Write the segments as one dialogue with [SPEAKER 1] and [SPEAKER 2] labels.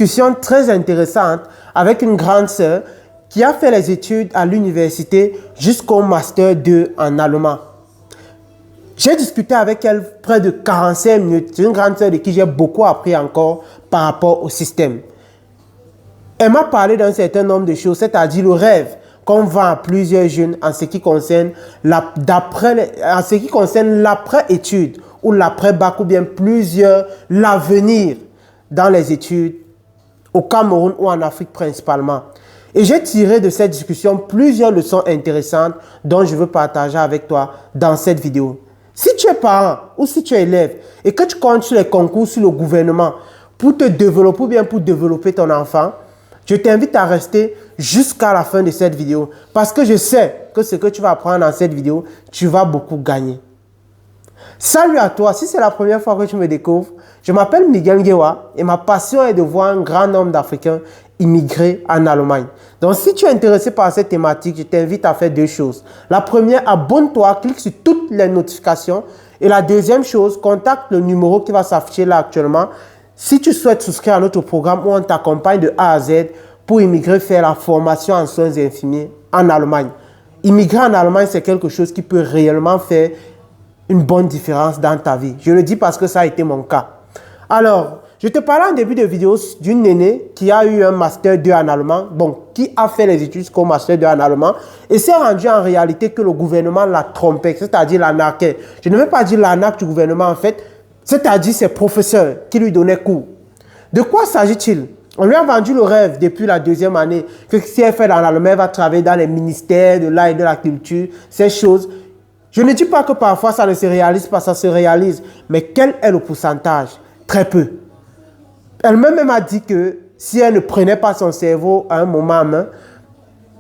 [SPEAKER 1] discussion très intéressante avec une grande sœur qui a fait les études à l'université jusqu'au Master 2 en allemand. J'ai discuté avec elle près de 45 minutes. C'est une grande sœur de qui j'ai beaucoup appris encore par rapport au système. Elle m'a parlé d'un certain nombre de choses, c'est-à-dire le rêve qu'on vend à plusieurs jeunes en ce qui concerne l'après-études ou l'après-bac ou bien l'avenir dans les études au Cameroun ou en Afrique principalement. Et j'ai tiré de cette discussion plusieurs leçons intéressantes dont je veux partager avec toi dans cette vidéo. Si tu es parent ou si tu es élève et que tu comptes sur les concours sur le gouvernement pour te développer ou bien pour développer ton enfant, je t'invite à rester jusqu'à la fin de cette vidéo parce que je sais que ce que tu vas apprendre dans cette vidéo, tu vas beaucoup gagner. Salut à toi, si c'est la première fois que tu me découvres, je m'appelle Miguel Ngewa et ma passion est de voir un grand nombre d'Africains immigrer en Allemagne. Donc si tu es intéressé par cette thématique, je t'invite à faire deux choses. La première, abonne-toi, clique sur toutes les notifications. Et la deuxième chose, contacte le numéro qui va s'afficher là actuellement. Si tu souhaites souscrire à notre programme où on t'accompagne de A à Z pour immigrer, faire la formation en soins infirmiers en Allemagne. Immigrer en Allemagne, c'est quelque chose qui peut réellement faire une bonne différence dans ta vie. Je le dis parce que ça a été mon cas. Alors, je te parlais en début de vidéo d'une aînée qui a eu un Master 2 en allemand, qui a fait les études jusqu'au Master 2 en allemand et s'est rendu en réalité que le gouvernement l'a trompé, c'est-à-dire l'arnaquait. Je ne veux pas dire l'arnaque du gouvernement en fait, c'est-à-dire ses professeurs qui lui donnaient cours. De quoi s'agit-il? On lui a vendu le rêve depuis la deuxième année que si elle fait dans l'allemand, elle va travailler dans les ministères de l'art et de la culture, ces choses. Je ne dis pas que parfois ça ne se réalise pas, ça se réalise. Mais quel est le pourcentage? Très peu. Elle-même m'a dit que si elle ne prenait pas son cerveau à un moment en main,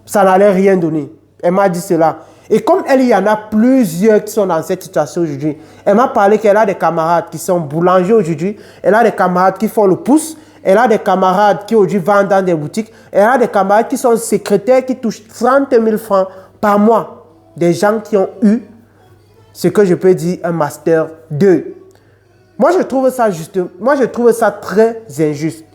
[SPEAKER 1] ça n'allait rien donner. Elle m'a dit cela. Et comme il y en a plusieurs qui sont dans cette situation aujourd'hui, elle m'a parlé qu'elle a des camarades qui sont boulangers aujourd'hui, elle a des camarades qui font le pouce, elle a des camarades qui aujourd'hui vendent dans des boutiques, elle a des camarades qui sont secrétaires qui touchent 30 000 francs par mois. Des gens qui ont eu ce que je peux dire un Master 2. Moi, je trouve ça juste. Moi, je trouve ça très injuste.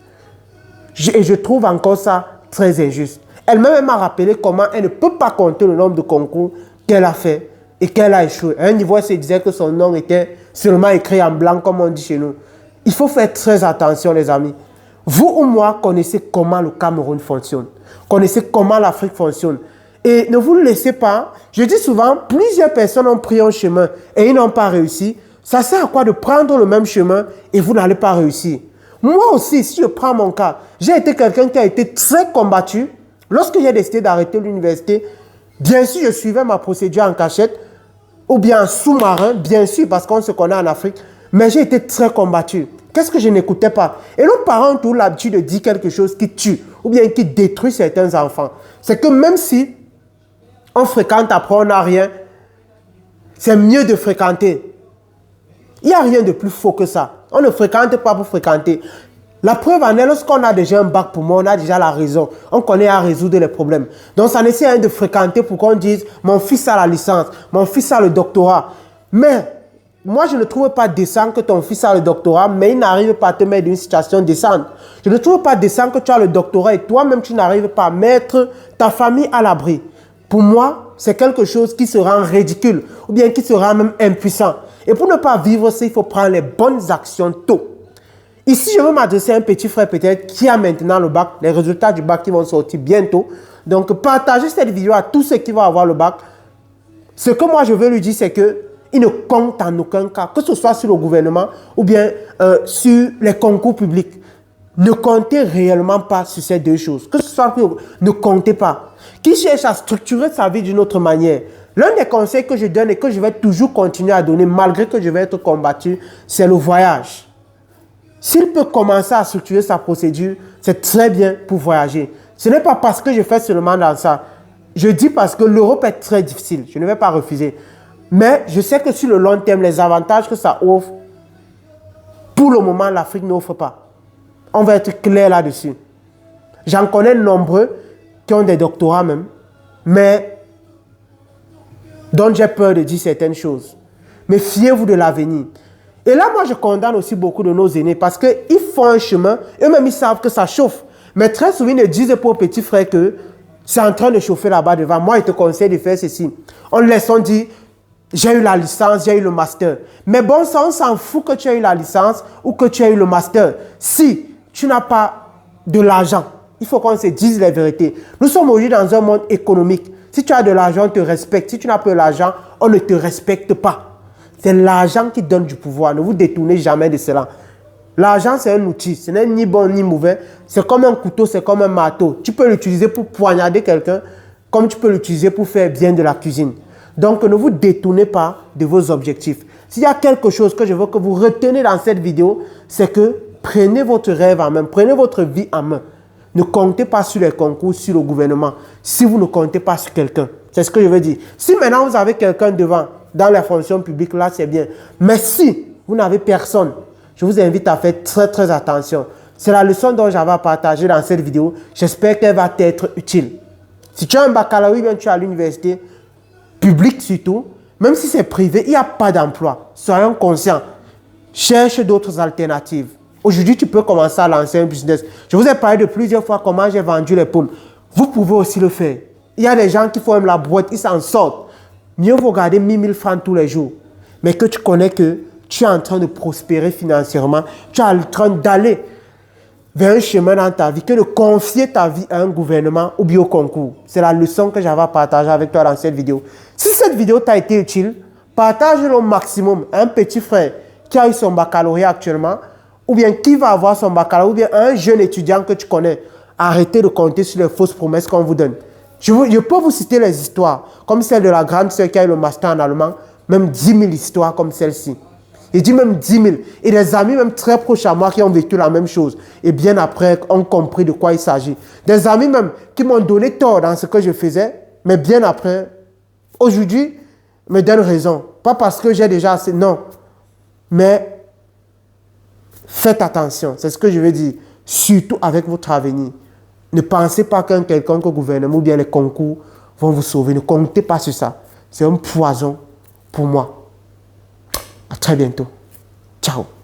[SPEAKER 1] Et je trouve encore ça très injuste. Elle-même m'a rappelé comment elle ne peut pas compter le nombre de concours qu'elle a fait et qu'elle a échoué. À un niveau, elle se disait que son nom était seulement écrit en blanc, comme on dit chez nous. Il faut faire très attention, les amis. Vous ou moi connaissez comment le Cameroun fonctionne. Connaissez comment l'Afrique fonctionne. Et ne vous laissez pas. Je dis souvent, plusieurs personnes ont pris un chemin et ils n'ont pas réussi. Ça sert à quoi de prendre le même chemin et vous n'allez pas réussir? Moi aussi, si je prends mon cas, j'ai été quelqu'un qui a été très combattu. Lorsque j'ai décidé d'arrêter l'université, bien sûr, je suivais ma procédure en cachette ou bien en sous-marin, bien sûr, parce qu'on se connaît en Afrique. Mais j'ai été très combattu. Qu'est-ce que je n'écoutais pas? Et nos parents ont toujours l'habitude de dire quelque chose qui tue ou bien qui détruit certains enfants. C'est que même si on fréquente, après on n'a rien, c'est mieux de fréquenter. Il n'y a rien de plus faux que ça. On ne fréquente pas pour fréquenter. La preuve en est, lorsqu'on a déjà un bac pour moi, on a déjà la raison. On connaît à résoudre les problèmes. Donc ça n'essaie rien de fréquenter pour qu'on dise « mon fils a la licence, mon fils a le doctorat ». Mais moi, je ne trouve pas décent que ton fils a le doctorat, mais il n'arrive pas à te mettre dans une situation décente. Je ne trouve pas décent que tu as le doctorat et toi-même, tu n'arrives pas à mettre ta famille à l'abri. Pour moi, c'est quelque chose qui se rend ridicule ou bien qui se rend même impuissant. Et pour ne pas vivre ça, il faut prendre les bonnes actions tôt. Ici, je veux m'adresser à un petit frère peut-être qui a maintenant le bac, les résultats du bac qui vont sortir bientôt. Donc, partagez cette vidéo à tous ceux qui vont avoir le bac. Ce que moi, je veux lui dire, c'est qu'il ne compte en aucun cas, que ce soit sur le gouvernement ou bien sur les concours publics. Ne comptez réellement pas sur ces deux choses. Que ce soit, ne comptez pas. Qui cherche à structurer sa vie d'une autre manière. L'un des conseils que je donne et que je vais toujours continuer à donner, malgré que je vais être combattu, c'est le voyage. S'il peut commencer à structurer sa procédure, c'est très bien pour voyager. Ce n'est pas parce que je fais seulement dans ça. Je dis parce que l'Europe est très difficile. Je ne vais pas refuser. Mais je sais que sur le long terme, les avantages que ça offre, pour le moment, l'Afrique n'offre pas. On va être clair là-dessus. J'en connais nombreux qui ont des doctorats même, mais dont j'ai peur de dire certaines choses. Mais fiez-vous de l'avenir. Et là, moi, je condamne aussi beaucoup de nos aînés parce qu'ils font un chemin, eux-mêmes, ils savent que ça chauffe. Mais très souvent, ils ne disent pas aux petits frères que c'est en train de chauffer là-bas devant. Moi, je te conseille de faire ceci. On laisse, on dit, j'ai eu la licence, j'ai eu le master. Mais bon, ça, on s'en fout que tu aies eu la licence ou que tu aies eu le master. Si tu n'as pas de l'argent, il faut qu'on se dise la vérité. Nous sommes aujourd'hui dans un monde économique. Si tu as de l'argent, on te respecte. Si tu n'as pas de l'argent, on ne te respecte pas. C'est l'argent qui donne du pouvoir. Ne vous détournez jamais de cela. L'argent, c'est un outil. Ce n'est ni bon ni mauvais. C'est comme un couteau, c'est comme un marteau. Tu peux l'utiliser pour poignarder quelqu'un, comme tu peux l'utiliser pour faire bien de la cuisine. Donc, ne vous détournez pas de vos objectifs. S'il y a quelque chose que je veux que vous retenez dans cette vidéo, c'est que prenez votre rêve en main, prenez votre vie en main. Ne comptez pas sur les concours, sur le gouvernement, si vous ne comptez pas sur quelqu'un. C'est ce que je veux dire. Si maintenant vous avez quelqu'un devant, dans la fonction publique, là, c'est bien. Mais si vous n'avez personne, je vous invite à faire très, très attention. C'est la leçon dont j'avais à partager dans cette vidéo. J'espère qu'elle va t'être utile. Si tu as un baccalauréat, bien tu es à l'université, publique surtout, même si c'est privé, il n'y a pas d'emploi. Soyons conscients. Cherche d'autres alternatives. Aujourd'hui, tu peux commencer à lancer un business. Je vous ai parlé de plusieurs fois comment j'ai vendu les pommes. Vous pouvez aussi le faire. Il y a des gens qui font même la boîte, ils s'en sortent. Mieux vaut garder 1000 francs tous les jours. Mais que tu connais que tu es en train de prospérer financièrement, tu es en train d'aller vers un chemin dans ta vie, que de confier ta vie à un gouvernement ou bien au concours. C'est la leçon que j'avais à partager avec toi dans cette vidéo. Si cette vidéo t'a été utile, partage-le au maximum à un petit frère qui a eu son baccalauréat actuellement, ou bien qui va avoir son baccalauréat, ou bien un jeune étudiant que tu connais. Arrêtez de compter sur les fausses promesses qu'on vous donne. Je peux vous citer les histoires, comme celle de la grande sœur qui a eu le master en allemand, même 10 000 histoires comme celle-ci. Il dit même 10 000. Et des amis même très proches à moi qui ont vécu la même chose. Et bien après, ont compris de quoi il s'agit. Des amis même qui m'ont donné tort dans ce que je faisais, mais bien après, aujourd'hui, me donnent raison. Pas parce que j'ai déjà assez, non. Mais faites attention, c'est ce que je veux dire. Surtout avec votre avenir. Ne pensez pas qu'un quelconque gouvernement ou bien les concours vont vous sauver. Ne comptez pas sur ça. C'est un poison pour moi. À très bientôt. Ciao.